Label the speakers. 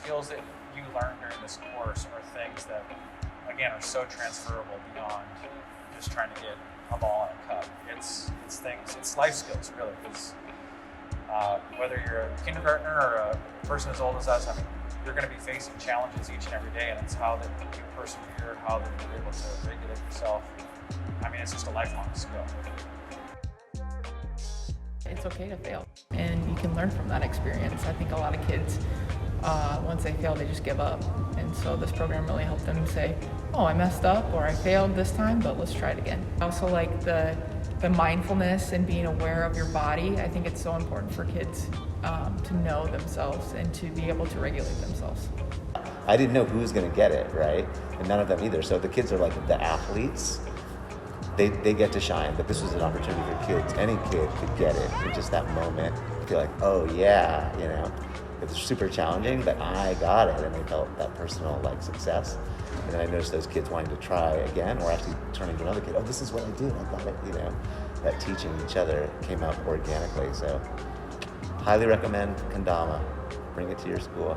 Speaker 1: skills that you learn during this course are things that, again, are so transferable beyond just trying to get a ball in a cup. It's life skills, really, because whether you're a kindergartner or a person as old as us, I mean, you're going to be facing challenges each and every day, and it's how that you persevere, how that you're able to regulate yourself. I mean, it's just a lifelong skill.
Speaker 2: It's okay to fail, and you can learn from that experience. I think a lot of kids, once they fail, they just give up. And so this program really helped them say, oh, I messed up, or I failed this time, but let's try it again. I also like the mindfulness and being aware of your body. I think it's so important for kids to know themselves and to be able to regulate themselves.
Speaker 3: I didn't know who was going to get it, right? And none of them either. So the kids are like the athletes. They get to shine, but this was an opportunity for kids. Any kid could get it in just that moment. Feel like, oh yeah, you know, it's super challenging, but I got it, and they felt that personal success. And then I noticed those kids wanting to try again, or actually turning to another kid. Oh, this is what I did. I got it. You know, that teaching each other came out organically. So, highly recommend KENDAMA. Bring it to your school.